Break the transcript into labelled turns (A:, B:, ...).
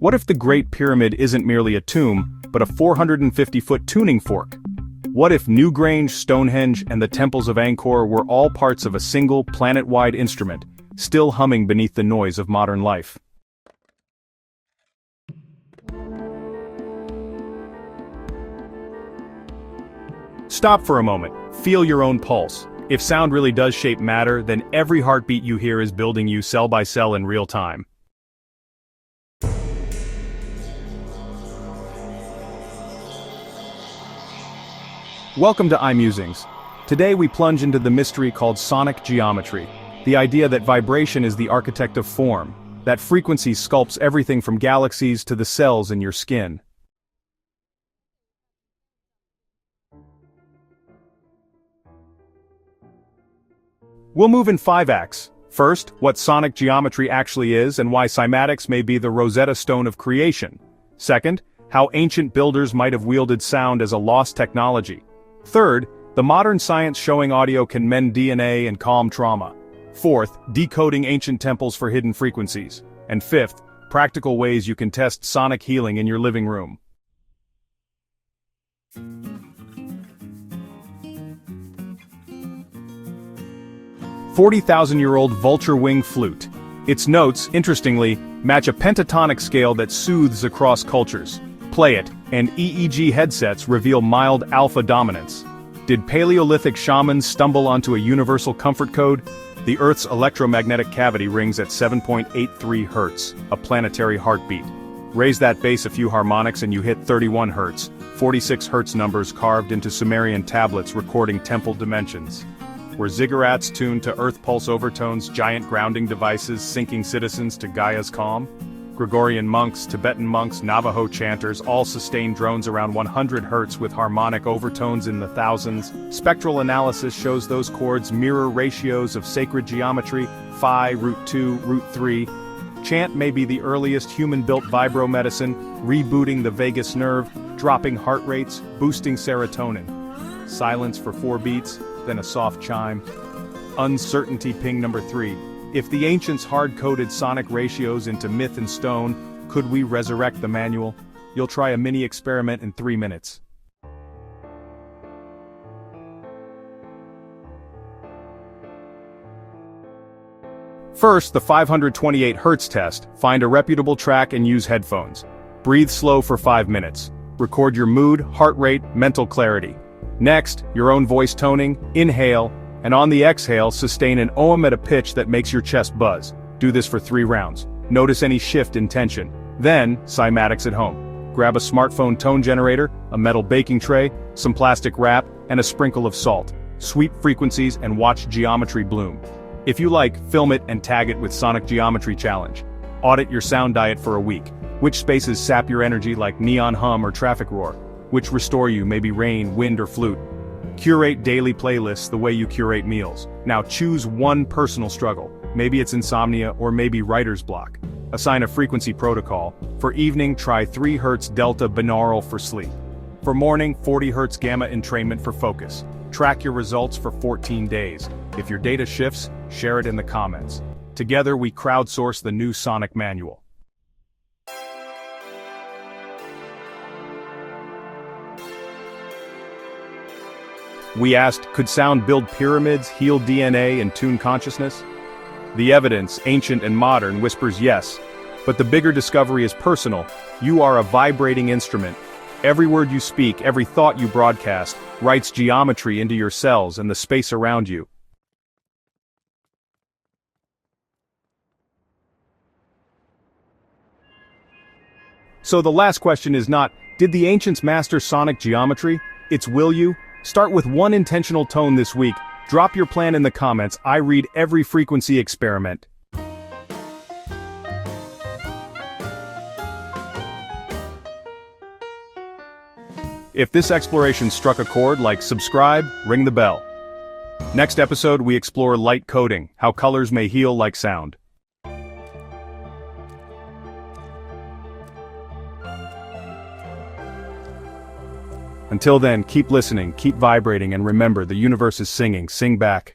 A: What if the Great Pyramid isn't merely a tomb, but a 450-foot tuning fork? What if Newgrange, Stonehenge, and the temples of Angkor were all parts of a single, planet-wide instrument, still humming beneath the noise of modern life? Stop for a moment. Feel your own pulse. If sound really does shape matter, then every heartbeat you hear is building you cell by cell in real time. Welcome to iMusings. Today we plunge into the mystery called sonic geometry, the idea that vibration is the architect of form, that frequency sculpts everything from galaxies to the cells in your skin. We'll move in 5 acts. First, what sonic geometry actually is and why cymatics may be the Rosetta Stone of creation. Second, how ancient builders might have wielded sound as a lost technology. Third, the modern science showing audio can mend DNA and calm trauma. Fourth, decoding ancient temples for hidden frequencies. And fifth, practical ways you can test sonic healing in your living room. "40,000-year-old vulture wing flute. Its notes, interestingly, match a pentatonic scale that soothes across cultures. Play it, and EEG headsets reveal mild alpha dominance. Did Paleolithic shamans stumble onto a universal comfort code? The Earth's electromagnetic cavity rings at 7.83 Hz, a planetary heartbeat. Raise that bass a few harmonics and you hit 31 Hz, 46 Hz numbers carved into Sumerian tablets recording temple dimensions. Were ziggurats tuned to Earth pulse overtones, giant grounding devices syncing citizens to Gaia's calm? Gregorian monks, Tibetan monks, Navajo chanters all sustain drones around 100 Hz with harmonic overtones in the thousands. Spectral analysis shows those chords mirror ratios of sacred geometry, phi, root 2, root 3. Chant may be the earliest human-built vibromedicine, rebooting the vagus nerve, dropping heart rates, boosting serotonin. Silence for 4 beats, then a soft chime. Uncertainty ping number 3. If the ancients hard-coded sonic ratios into myth and stone, could we resurrect the manual? You'll try a mini experiment in 3 minutes. First, the 528 Hz test. Find a reputable track and use headphones. Breathe slow for 5 minutes. Record your mood, heart rate, mental clarity. Next, your own voice toning, inhale, and on the exhale, sustain an ohm at a pitch that makes your chest buzz. Do this for 3 rounds. Notice any shift in tension. Then, cymatics at home. Grab a smartphone tone generator, a metal baking tray, some plastic wrap, and a sprinkle of salt. Sweep frequencies and watch geometry bloom. If you like, film it and tag it with Sonic Geometry Challenge. Audit your sound diet for a week. Which spaces sap your energy like neon hum or traffic roar? Which restore you, maybe rain, wind, or flute? Curate daily playlists the way you curate meals. Now choose one personal struggle. Maybe it's insomnia or maybe writer's block. Assign a frequency protocol. For evening, try 3 Hz delta binaural for sleep. For morning, 40 Hz gamma entrainment for focus. Track your results for 14 days. If your data shifts, share it in the comments. Together we crowdsource the new Sonic Manual. We asked, could sound build pyramids, heal DNA, and tune consciousness? The evidence, ancient and modern, whispers yes. But the bigger discovery is personal. You are a vibrating instrument. Every word you speak, every thought you broadcast, writes geometry into your cells and the space around you. So the last question is not, did the ancients master sonic geometry? It's will you? Start with one intentional tone this week. Drop your plan in the comments. I read every frequency experiment. If this exploration struck a chord, like subscribe, ring the bell. Next episode we explore light coding, how colors may heal like sound. Until then, keep listening, keep vibrating, and remember, the universe is singing. Sing back.